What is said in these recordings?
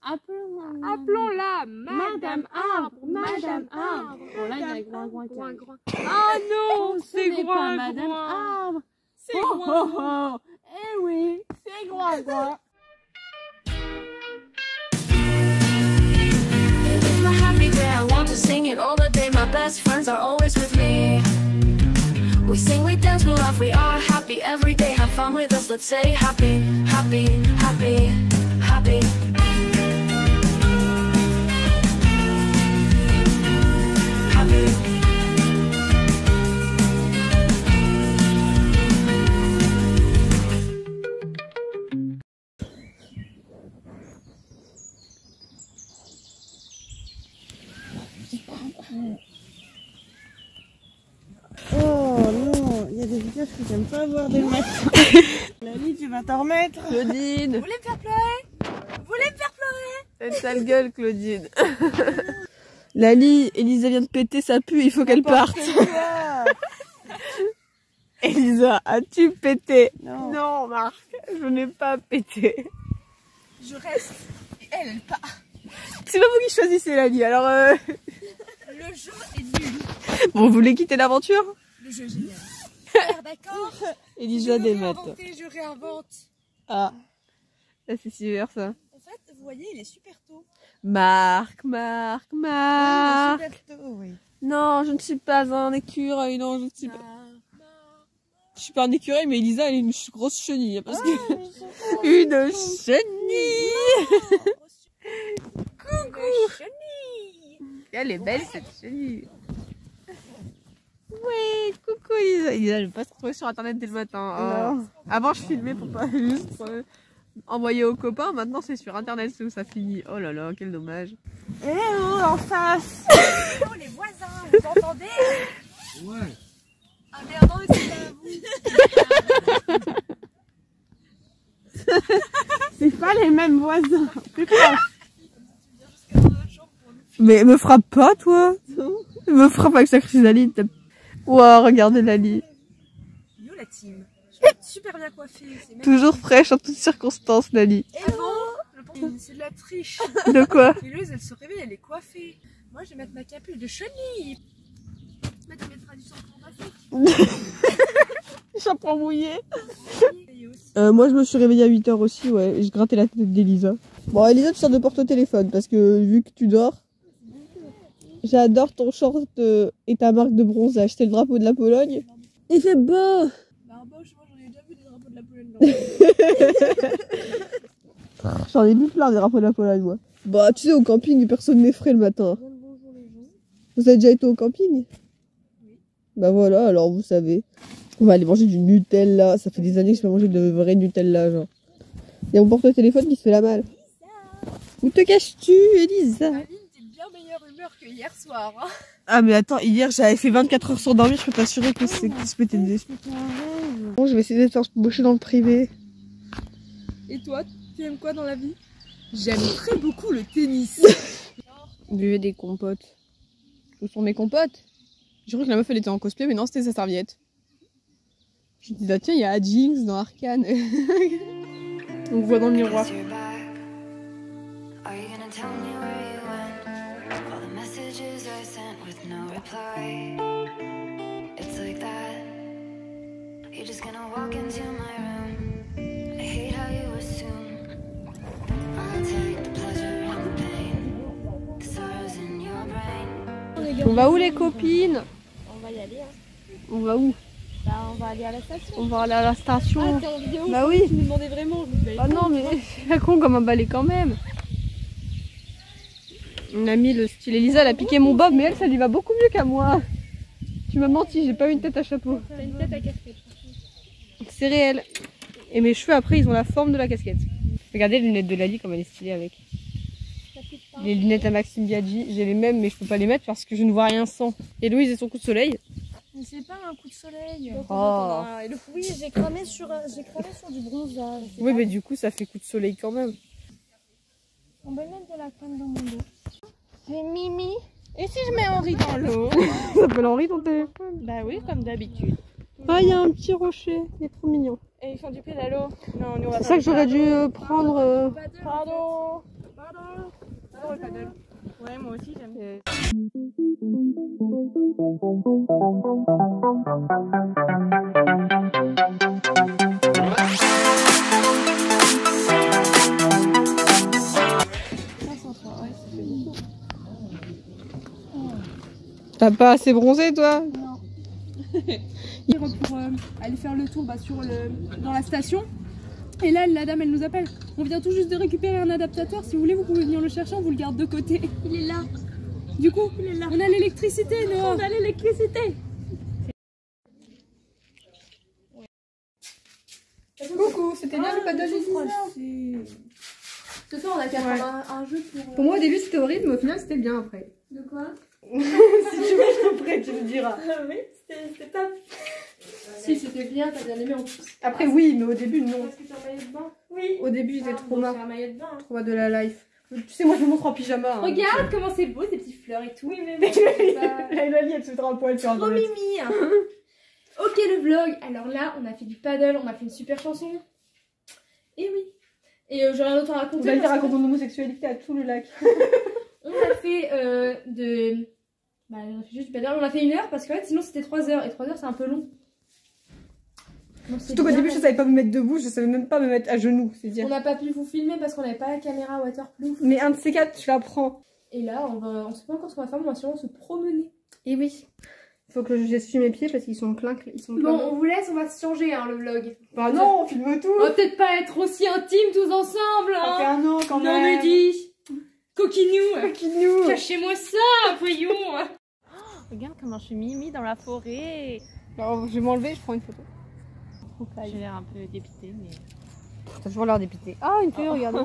Appelons-la Madame Arbre. Madame Arbre. Bon, là, il y a Groin-Groin qui arrive. Ah non, c'est pas Madame Arbre. C'est Groin-Groin. Eh oui, c'est Groin-Groin. It's my happy day, I want to sing it all the day. My best friends are always with me. We sing, we dance, we laugh, we are happy every day. Have fun with us, let's say happy, happy, happy, happy. Happy. Oh non, il y a des villages que j'aime pas voir dès le matin. Lali, tu vas t'en remettre. Claudine. Vous voulez me faire pleurer? Vous voulez me faire pleurer? Elle sale gueule, Claudine. Lali, Elisa vient de péter, ça pue, il faut qu'elle parte. Elisa, as-tu pété? Non. Non, Marc, je n'ai pas pété. Je reste. Et elle part. C'est pas vous qui choisissez, Lali, alors Le jeu est nul. Bon, vous voulez quitter l'aventure? Le jeu est génial. Alors, d'accord. Elisa des maths. Je réinvente. Ah, là c'est super ça. En fait, vous voyez, il est super tôt. Marc. Super tôt, oui. Non, je ne suis pas un écureuil, non, je ne suis pas... Je suis pas un écureuil, mais Elisa, elle est une grosse chenille. Parce que... Une chenille. Coucou. Elle est belle, cette chenille. Oui, coucou Elisa. Elisa, je vais pas se retrouver sur internet dès le matin. Non. Avant, je filmais pour pas juste envoyer aux copains. Maintenant, c'est sur internet où ça finit. Oh là là, quel dommage. Eh oh, en face. Oh, les voisins, vous entendez? Ouais. Ah merde, non, mais c'est pas vous. C'est pas les mêmes voisins. C'est quoi? Mais me frappe pas, toi. Me frappe avec sa chrysalide. Wow, regardez Lali. Yo la team. Je suis super bien coiffée. C'est même... Toujours fraîche en toutes circonstances, Lali. Et bon, c'est de la triche. De quoi? Héloïse, elle se réveille, elle est coiffée. Moi, je vais mettre ma capuche de chenille. Mais tu mettras du shampoing basique. Chaperon mouillé. Moi, je me suis réveillée à 8h aussi, ouais. Et je grattais la tête d'Elisa. Bon, Elisa, tu sors de porte-téléphone parce que vu que tu dors, j'adore ton short et ta marque de bronzage. C'est le drapeau de la Pologne. Il fait beau. Bah, moi, j'en ai déjà vu des drapeaux de la Pologne. J'en ai vu plein des drapeaux de la Pologne, moi. Bah, tu sais, au camping, personne n'effraie le matin. Vous avez déjà été au camping? Oui. Bah voilà, alors vous savez. On va aller manger du Nutella. Ça fait des années que je peux manger de vrai Nutella, genre. Il y a mon porte-téléphone qui se fait la malle. Où te caches-tu, Elisa? Aline, t'es de bien meilleure humeur que hier soir. Hein. Ah mais attends, hier j'avais fait 24 heures sans dormir, je peux t'assurer que c'est que se mettait des... Bon, je vais essayer d'être embauchée dans le privé. Et toi, tu aimes quoi dans la vie? J'aime très beaucoup le tennis. Buvez des compotes. Où sont mes compotes? Je crois que la meuf elle était en cosplay, mais non, c'était sa serviette. Je me dis, ah, tiens, il y a Jinx dans Arcane. On voit dans le miroir. On va où les copines? On va y aller. Hein. On va où? Bah, on va aller à la station. On va aller à la station. Ah, t'es en vidéo? Bah oui. Je me demandais vraiment. Ah non, mais c'est con comme un balai quand même. On a mis le style. Elisa, elle a piqué mon bob, mais elle, ça lui va beaucoup mieux qu'à moi. Tu m'as menti, j'ai pas une tête à chapeau. T'as une tête à casquette. C'est réel. Et mes cheveux, après, ils ont la forme de la casquette. Regardez les lunettes de Lali, comme elle est stylée avec. Les lunettes à Maxime Biaggi, j'ai les mêmes, mais je peux pas les mettre parce que je ne vois rien sans. Et Louise et son coup de soleil. Mais c'est pas un coup de soleil. Oh. Oui, j'ai cramé sur du bronzage. Oui, mais du coup, ça fait coup de soleil quand même. On va mettre de la crème dans mon dos. C'est Mimi. Et si je mets Henri dans l'eau? Ça s'appelle Henri ton téléphone? Bah oui, comme d'habitude. Ah, il y a un petit rocher, il est trop mignon. Et ils font du pédalo. Non, nous on va C'est ça que j'aurais dû prendre. Pardon. Pardon. Ouais, moi aussi j'aime bien. T'as pas assez bronzé toi? Non. Pour aller faire le tour dans la station. Et là, la dame, elle nous appelle. On vient tout juste de récupérer un adaptateur. Si vous voulez, vous pouvez venir le chercher. On vous le garde de côté. Il est là. Du coup, il est là. On a l'électricité, nous. On a l'électricité. Coucou, c'était bien le paddle des Ce soir, on a qu'à faire un jeu pour... Pour moi, au début, c'était horrible, mais au final, c'était bien après. De quoi? Si tu veux, je te ferai, tu me diras. Oui, c'était top. Si, c'était bien, t'as bien aimé en plus. Après, oui, mais au début, non. Parce que t'as un maillot de bain? Oui. Au début, j'étais trop marre. Un maillot de bain. Trop de la life. Tu sais, moi, je me montre en pyjama. Hein, regarde comment c'est beau, ces petites fleurs et tout. Oui, mais la Lali, elle se mettra un poil sur un mimi. Ok, le vlog. Alors là, on a fait du paddle, on a fait une super chanson. Et oui. Et j'ai rien d'autre à raconter. On va faire raconter ton homosexualité à tout le lac. On a fait Bah, juste du paddle. On a fait 1 heure parce que sinon c'était 3 heures. Et 3 heures, c'est un peu long. Surtout qu'au début, je savais pas me mettre debout, je savais même pas me mettre à genoux. C'est dire. On n'a pas pu vous filmer parce qu'on n'avait pas la caméra waterproof. Mais un de ces 4, tu la prends. Et là, on sait pas encore ce qu'on va faire, mais on va sûrement se promener. Et oui. Faut que j'essuie mes pieds parce qu'ils sont pleins. Bon, on vous laisse, on va se changer hein, le vlog. Bah non, on filme tout. On va peut-être pas être aussi intimes tous ensemble. Ça fait 1 an quand même. Non, me dis. Coquinou. Coquinou. Cachez-moi ça, voyons. Regarde comment je suis mimi dans la forêt. Alors, je vais m'enlever, je prends une photo. J'ai l'air un peu dépité, mais... T'as toujours l'air dépité. Ah, une feuille, regardez.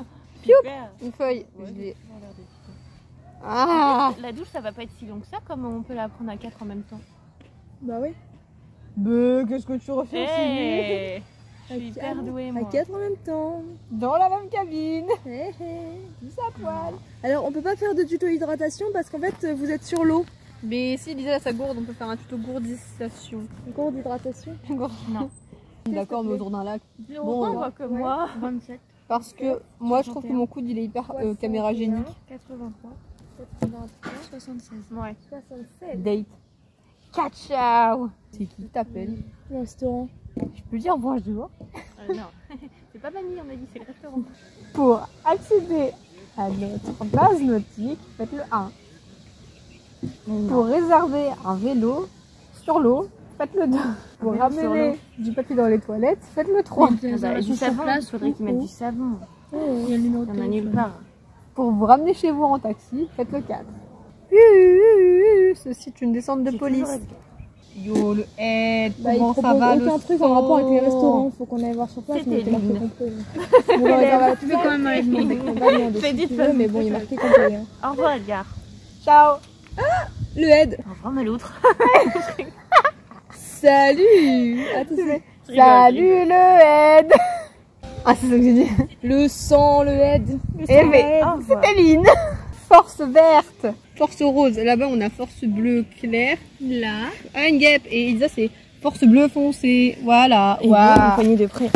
Une feuille. Ouais, ah. La douche, ça va pas être si long que ça, comme on peut la prendre à 4 en même temps. Bah oui. Mais qu'est-ce que tu refais hey, je suis hyper douée, moi. À 4 en même temps. Dans la même cabine. Tous à poil. Alors, on peut pas faire de tuto hydratation parce qu'en fait, vous êtes sur l'eau. Mais si Lisa a sa gourde, on peut faire un tuto gourdisation. Gourde d'hydratation? Non. D'accord, mais autour d'un lac. Bon, on voit que moi. 27. Parce que moi, je trouve que mon coude, il est hyper caméra génique. 83, 83, 76. Ouais. 67. Date. Ciao. C'est qui t'appelle? Le restaurant. Je peux dire bonjour? Non. C'est pas Mamie, on a dit, c'est le restaurant. Pour accéder à notre base nautique, faites le 1. Pour réserver un vélo sur l'eau, faites le 2. Pour ramener du papier dans les toilettes, faites le 3. Du savon, il faudrait qu'ils mettent du savon. Il y a le numéro de téléphone. Il y en a nulle part. Pour vous ramener chez vous en taxi, faites le 4. Ceci est une descente de police. Yo, le aide, comment ça va le aucun truc en rapport avec les restaurants, faut qu'on aille voir sur place, mais il est marqué complet. Tu peux quand même aller demander. Fais vite, mais bon, il est marqué complet. Au revoir, Edgar. Ciao. Le aide. Au revoir, mais l'autre. Salut. Salut le aide. Ah, c'est ça que j'ai dit. Le sang, le aide. C'était Lynn. Force verte. Force rose. Là-bas, on a force bleu clair. Là. Ah, une guêpe. Et Elisa, c'est force bleu foncé. Voilà. Et une poignée de près.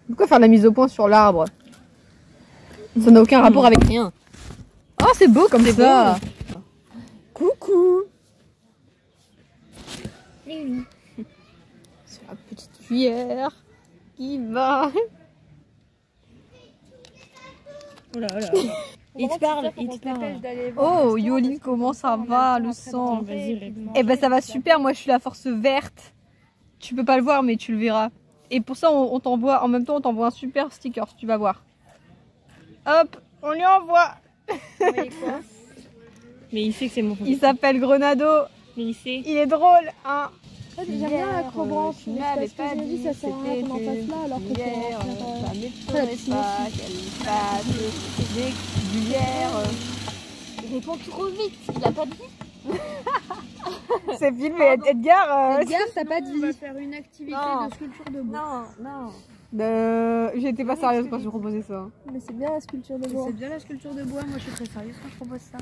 Pourquoi faire la mise au point sur l'arbre? Ça n'a aucun rapport avec rien. Oh, c'est beau comme ça. Coucou. C'est la petite cuillère qui va. Oh là là. Il te parle, il te parle. Oh, Yoli, comment ça va le sang? Eh ben ça va super, moi je suis la force verte. Tu peux pas le voir mais tu le verras. Et pour ça on t'envoie, en même temps on t'envoie un super sticker, tu vas voir. Hop, on lui envoie. Mais il sait que c'est mon Il s'appelle Grenado. Mais il sait. Il est drôle, hein. J'aime bien l'acrobranche, mais parce que je me dis ça sert à rien qu'on en fasse là alors que Il répond trop vite, il a pas de vie. C'est filmé, Edgar. Edgar, t'as pas de vie. On va faire une activité de sculpture de bois. Non. J'étais pas sérieuse quand je proposais ça. Mais c'est bien la sculpture de bois. C'est bien la sculpture de bois, moi je suis très sérieuse quand je propose ça.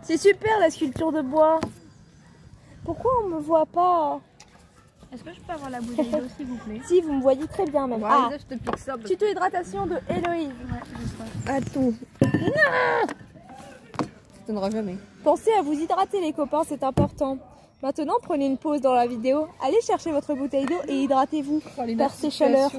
C'est super la sculpture de bois. Pourquoi on me voit pas? Est-ce que je peux avoir la bouteille d'eau s'il vous plaît? Si, vous me voyez très bien même. Ah, je te pique ça. Tuto-hydratation de Héloïse. Attends. Ça donnera jamais. Pensez à vous hydrater les copains, c'est important. Maintenant, prenez une pause dans la vidéo. Allez chercher votre bouteille d'eau et hydratez-vous par ces chaleurs.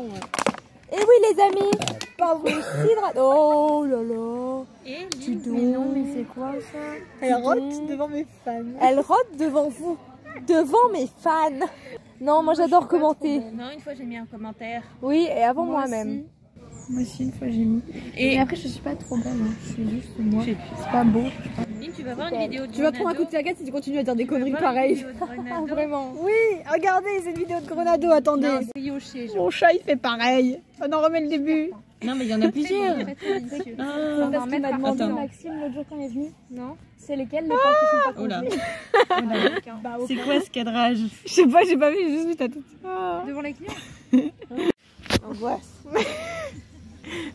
Et oui les amis, pas vous hydrater. Oh là là. Et mais non, mais c'est quoi ça? Elle rote devant mes fans. Elle rote devant vous, devant mes fans. Non, moi j'adore commenter. Non, une fois j'ai mis un commentaire. Oui, et avant moi-même. Moi aussi, une fois j'ai mis. Et après, je suis pas trop belle, hein. C'est juste moi. C'est pas beau. Tu vas voir une vidéo de Tu vas prendre un coup de cagade si tu continues à dire des conneries pareilles. Vraiment. Oui, regardez, c'est une vidéo de Grenado, attendez. Non, c'est Yoshi, genre. Mon chat il fait pareil. On en remet le début. Non, mais il y en a plusieurs. C'est parce qu'il m'a demandé Maxime l'autre jour quand il est venu. Non. C'est lesquels les pas qui sont pas complets. C'est quoi ce cadrage? Je sais pas, j'ai pas vu, j'ai juste vu ta tête. Devant les clients? Angoisse.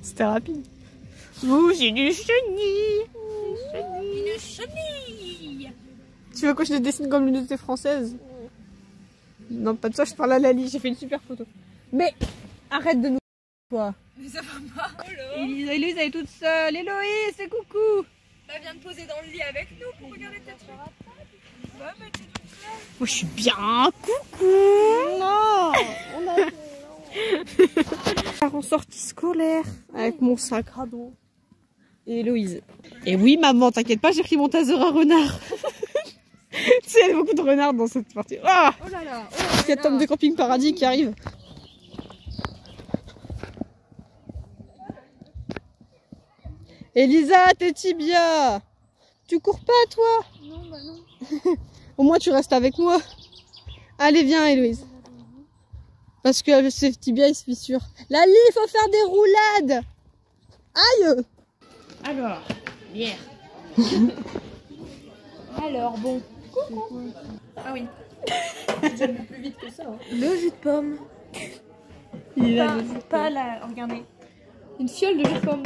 C'était rapide. Ouh, j'ai du chenille. Une chenille. Tu veux que je te dessine comme l'unité française? Non, pas de ça, je parle à Lali, j'ai fait une super photo. Mais arrête de nous... Quoi? Mais ça va pas. Héloïse, elle est toute seule. Héloïse, c'est coucou. Elle vient de poser dans le lit avec nous pour regarder ta truc. Moi, je suis bien. Coucou. Non. En sortie scolaire avec mon sac à dos. Et Héloïse. Et oui, maman, t'inquiète pas, j'ai pris mon taser à renard. Tu sais, il y a beaucoup de renards dans cette partie. Ah, Oh là là. il y a Tom de Camping Paradis qui arrive. Elisa, tes tibias. Tu cours pas, toi? Non, bah non. Au moins, tu restes avec moi. Allez, viens, Héloïse. Parce que ce tibia, il se fissure. Lali, il faut faire des roulades. Aïe. Alors, bière. Alors bon. Ah oui. Plus vite que ça. Hein. Le jus de pomme. Il a Pas la. Regardez. Une fiole de jus de pomme.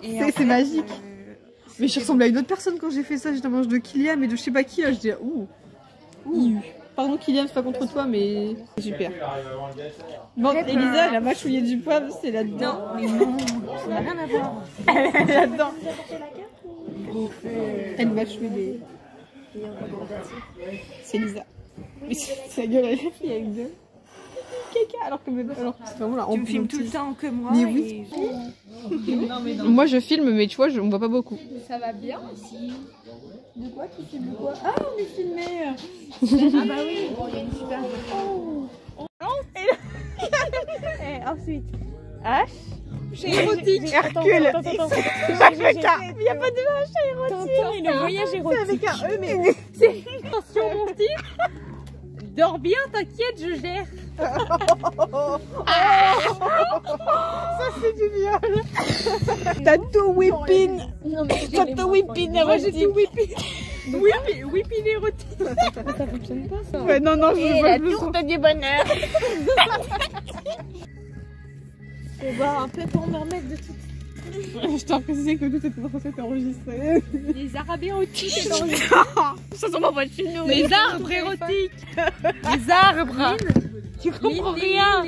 C'est magique. Mais je ressemble à une autre personne quand j'ai fait ça. J'étais en manche de Kylian et de je sais pas qui. Là, je dis ouh. Pardon Kylian, c'est pas contre toi, mais c'est super. Bon, Elisa, elle a mâchouillé du poivre, c'est là-dedans. Non, ça n'a rien à voir. Elle est là-dedans. Elle mâchouille des... C'est Elisa. Mais c'est la gueule à la fille avec deux. Caca, alors que c'est vraiment là. Tu me filmes tout le temps que moi. Mais oui. Et... Moi je filme, mais tu vois, on voit pas beaucoup. Ça va bien aussi. De quoi tu filmes quoi? Ah, on est filmé. Ah bah oui. Bon, il y a une super. Ensuite, H. Érotique. Hercule. Il n'y a pas de H érotique. Et le voyage C'est érotique. avec un E, mais... Attention mon titre. Dors bien, t'inquiète, je gère. Ça c'est du viol. T'as tout whipping. T'as tout whipping Moi j'ai érotique. tout whipping. Whipping érotique. Ça fonctionne pas ça. Ouais, non, je veux pas le son. du bonheur. On va un peu pour me remettre de tout. Je t'ai précisé que tout était enregistré. Les arabes érotiques. Ça s'en va pas de chez nous. Les arbres érotiques. Les arbres. Tu comprends rien.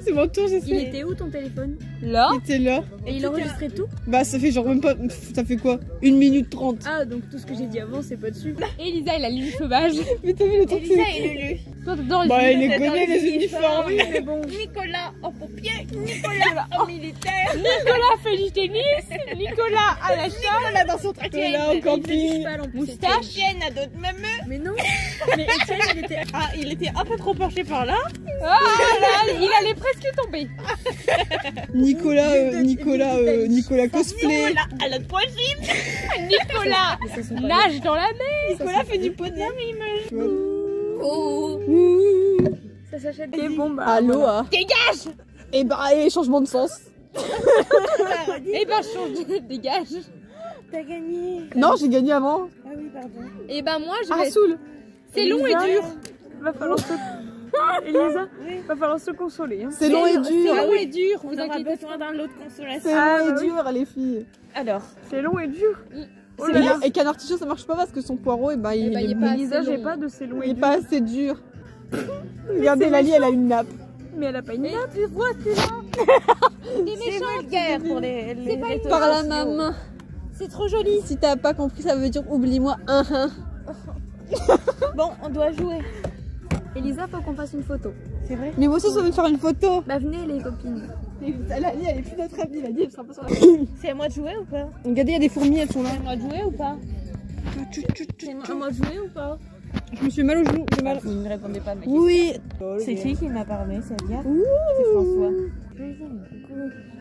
C'est mon tour, j'essaie. Il était où ton téléphone? Là. Il était là. Et il enregistrait tout? Bah ça fait genre même pas... Ça fait quoi? 1 minute 30. Ah, donc tout ce que j'ai dit avant, c'est pas dessus. Elisa, elle a l'une sauvage. Mais t'as vu le truc? Elisa et Lulu. Toi, t'es dans les Bah il les connaît les uniformes. Oui, mais bon. Nicolas en pompier, Nicolas en militaire. Nicolas fait du tennis. Nicolas à la chasse. Là dans son tracteur là au camping. Moustache. Etienne a d'autres mameux. Mais non. Mais Etienne, il était un peu trop penché par là. Ah là, il allait presque tomber. Nicolas cosplay. Nicolas à la poitrine. Nicolas nage dans la mer. Nicolas fait du poney. Oh. Ça s'achète des bombes. Allô, hein. Dégage. Et bah, et changement de sens. Eh ben, change de dégage. T'as gagné. Non, j'ai gagné avant. Ah oui, pardon. Eh ben, moi, je Ah, vais. Soul. C'est long et dur. Va falloir se... Elisa, va falloir se consoler. Hein. C'est long et dur. C'est long et dur. On aura besoin d'un lot de consolation. C'est long et dur, les filles. Alors, c'est long et dur. Oh là là. Et qu'un artichaut ça marche pas parce que son poireau, et bah, il est pas Lisa, j'ai pas de ses longs. il est pas assez dur. Regardez, Lali, elle a une nappe. Mais elle a pas une nappe. Tu vois, c'est là. Des méchants vulgaires pour les Par la maman. C'est trop joli. Si t'as pas compris, ça veut dire oublie-moi. Bon, on doit jouer. Elisa, faut qu'on fasse une photo. C'est vrai? Mais moi aussi, ça veut faire une photo. Bah venez les copines. Lali, elle est plus notre amie. Lali, elle sera pas sur la C'est à moi de jouer ou pas? Regardez, il y a des fourmis, elles sont là. C'est à moi de jouer ou pas? C'est à moi de jouer ou pas? Je me suis mal au genou. J'ai mal. Vous ne répondez pas à ma question. Oui. C'est qui m'a parlé? C'est Adia? C'est François.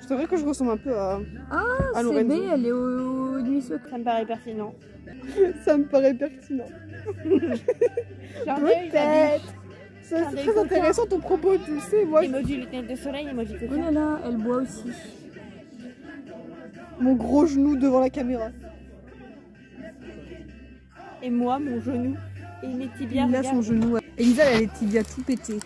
C'est vrai que je ressemble un peu à Ah, Lorenzo. CB, elle est au nuit secrète. Ça me paraît pertinent. Ça me paraît pertinent. Peut-être. C'est très intéressant ton propos, tu le sais. Moi, Emoji lunettes de soleil, emoji coquin. Oh là là, elle boit aussi. mon gros genou devant la caméra. Et moi, mon genou. Et mes tibias. Elisa, son genou. Elisa, elle a les tibias tout pétés.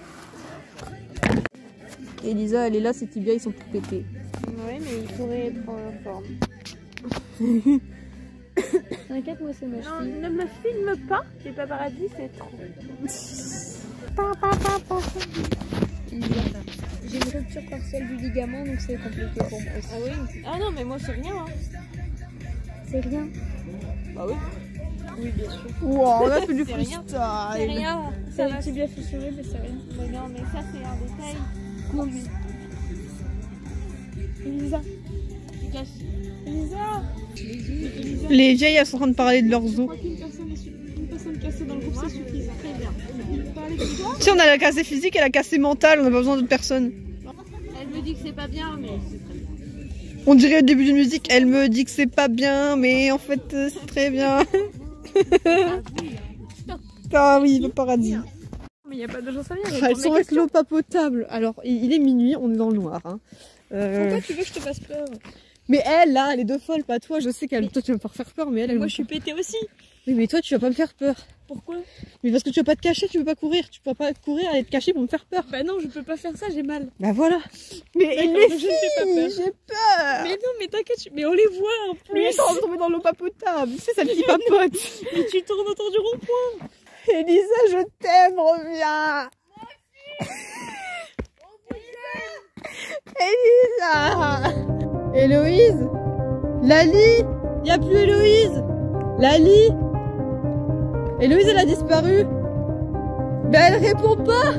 Elisa, elle est là, ses tibias, ils sont tout pétés. Ouais, mais il faudrait être en forme. T'inquiète, moi c'est ma fille. Non, ne me filme pas, les paparazzis, c'est trop. J'ai une rupture partielle du ligament, donc c'est compliqué pour moi aussi. Ah oui? Ah non, mais moi c'est rien. Hein. C'est rien? Bah oui. Oui, bien sûr. Wow, on a fait du C'est rien. freestyle. C'est rien. C'est un tibia fissuré, mais c'est rien. Mais non, mais ça c'est un détail. Conduit. Elisa. Tu casses. Elisa. Les vieilles, elles sont en train de parler de leurs os. Une personne cassée dans le groupe, ça suffit. Très bien. Parler de toi. Si on a la cassée physique et la cassée mentale, on n'a pas besoin d'autres personnes. Elle me dit que c'est pas bien, mais c'est très bien. On dirait au début d'une musique, elle me dit que c'est pas bien, mais en fait c'est très bien. Ah oui, le paradis. Mais il n'y a pas de gens, ça vient. Elles sont avec l'eau pas potable. Alors, il est minuit, on est dans le noir. Hein. Pourquoi tu veux que je te fasse peur? Mais elle, là, elle est deux folles, pas toi. Je sais qu'elle, toi, tu vas me faire peur, mais elle. Moi, je suis pétée aussi. Oui, mais toi, tu vas pas me faire peur. Pourquoi? Mais parce que tu vas pas te cacher, tu peux pas courir. Tu peux pas courir, aller te cacher pour me faire peur. Bah non, je peux pas faire ça, j'ai mal. Bah voilà. Mais D'accord, les je filles, ne fais pas peur. j'ai peur. Mais non, mais t'inquiète, mais on les voit en plus. Mais ils sont tombés dans l'eau pas potable. C'est celle qui papote. Mais tu tournes autour du rond-point. Elisa, je t'aime, reviens. Elisa. Héloïse. Lali. Y a plus Héloïse. Lali. Héloïse, elle a disparu. Mais elle répond pas.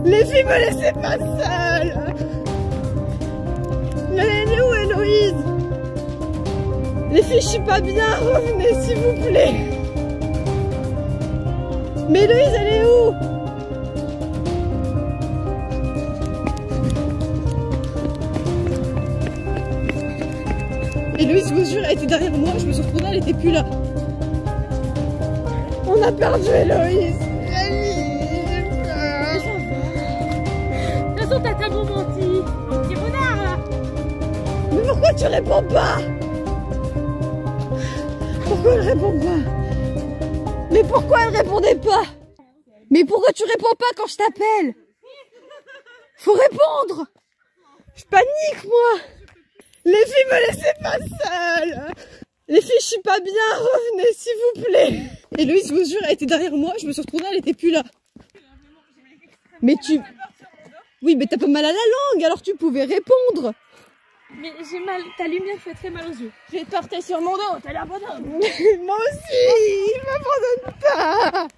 Les filles, me laissez pas seule. Mais elle est où, Héloïse? Les filles, je suis pas bien. Revenez, s'il vous plaît. Mais Héloïse, elle est où? Héloïse, je vous jure, elle était derrière moi. Je me suis retrouvée, elle était plus là. On a perdu Héloïse. De toute façon, t'as tellement menti. Petit renard, là. Mais pourquoi tu réponds pas? Pourquoi elle répond pas? Mais pourquoi elle répondait pas? Mais pourquoi tu réponds pas quand je t'appelle? Faut répondre. Je panique, moi. Les filles, me laissez pas seule. Les filles, je suis pas bien. Revenez, s'il vous plaît. Et Louise, je vous jure, elle était derrière moi. Je me suis retrouvée, elle était plus là. Mais tu... Oui, mais t'as pas mal à la langue, alors tu pouvais répondre. Mais j'ai mal, ta lumière fait très mal aux yeux. Je vais te porter sur mon dos, t'as l'air bonhomme. Moi aussi, il m'abandonne pas.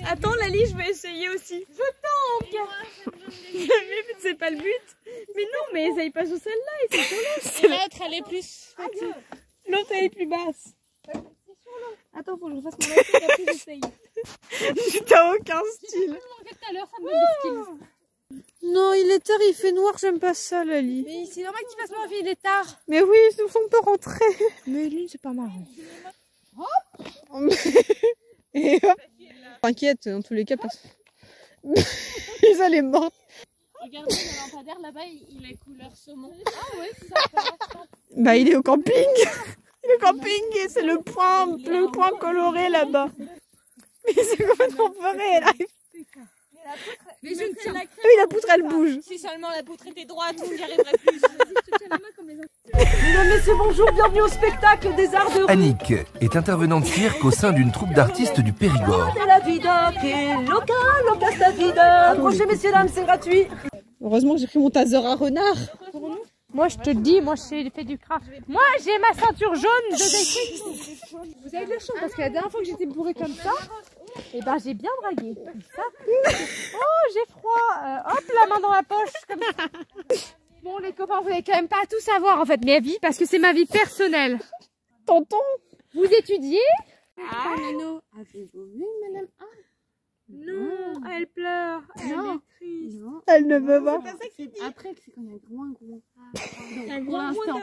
Attends Lali, je vais essayer aussi. Je tente. Mais c'est pas le but. Mais non, mais essaye pas sur celle-là, essaye sur l'autre. Et l'autre, elle est plus... L'autre, elle est plus basse. Attends, faut que je fasse mon assiette, après j'essaye. T'as aucun style. Tout à l'heure, ça me met des skills. Non, il est tard, il fait noir, j'aime pas ça, Lali. Mais c'est normal que tu fasses mon fille, il est tard. Mais oui, nous sommes pas rentrés. Mais lui, c'est pas marrant. Et hop. T'inquiète, dans tous les cas, parce... ils allaient morts. Regardez, le lampadaire là-bas, il est couleur saumon. Ah ouais, c'est ça. Bah, il est au camping. Il est au camping et c'est le point coloré là-bas. Mais c'est complètement foiré, là. Mais je ne tiens. Oui, la poutre, elle bouge. Si seulement la poutre était droite, on n'y arriverait plus. Vas-y, je te tiens la main comme les autres. Mesdames, messieurs, bonjour, bienvenue au spectacle des arts de rue. Annick est intervenante cirque au sein d'une troupe d'artistes du Périgord. La vida, que loca, loca sta vida. Approchez, messieurs, dames, c'est gratuit. Heureusement que j'ai pris mon taser à renard. Moi, je te dis, moi, j'ai fait du craft. Moi, j'ai ma ceinture jaune de défi. Vous avez de la chance parce que la dernière fois que j'étais bourrée comme ça, et ben, j'ai bien dragué. Comme ça. Oh, j'ai froid. Hop, la main dans la poche. Comme ça. Bon, les copains, vous n'allez quand même pas tout savoir, en fait, ma vie, parce que c'est ma vie personnelle. Tonton, Vous étudiez? Ah, Nano. Avez-vous vu, madame? Non, elle pleure. Elle est triste. elle ne veut pas. Après, c'est quand il y a groin. Pour l'instant,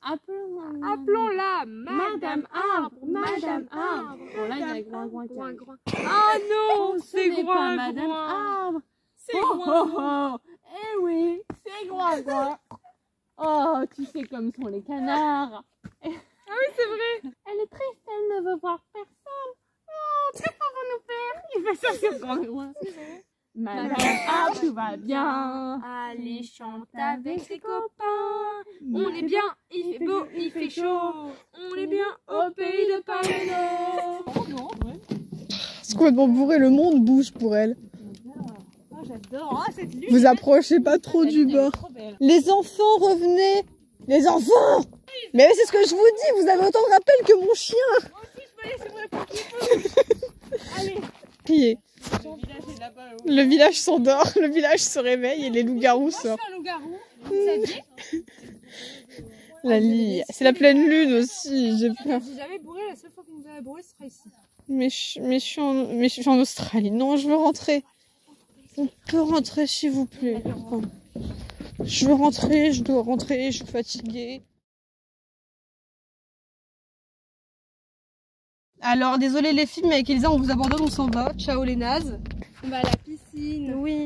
appelons-la Madame Arbre. Madame Arbre. Bon, là, il y a groin. Ah non, c'est groin. Madame Arbre. C'est groin. Eh oui, c'est groin. Oh, tu sais comme sont les canards. Ah oui, c'est vrai. Elle est triste, elle ne veut voir personne. Oh, qu'est-ce qu'on va nous faire? Il fait ça sur groin. Madame Arbre, tout va bien. Allez, chante avec ses copains. On est bien, il fait beau, il fait chaud. On est bien au pays de Paris. C'est complètement bourré, le monde bouge pour elle. Oh, j'adore. Ah, cette lune. Vous approchez pas trop du bord. Les enfants, revenez. Les enfants. Mais c'est ce que je vous dis, vous avez autant de rappels que mon chien. Moi aussi, je peux aller sur le petit. Allez. Criez. Le village est là-bas. Le village s'endort, le village se réveille et les loups-garous sortent. Moi, je suis un loup-garou. Vous saviez? La lie. C'est la pleine lune aussi, j'ai peur. J'ai jamais bourré, la seule fois que nous avons bourré, ce sera ici. Mais je suis en Australie. Non, je veux rentrer. On peut rentrer, s'il vous plaît. Je veux rentrer, je dois rentrer, je suis fatiguée. Alors, désolé les filles, mais avec Elisa, on vous abandonne, on s'en va. Ciao les nazes. On va à la piscine. Oui.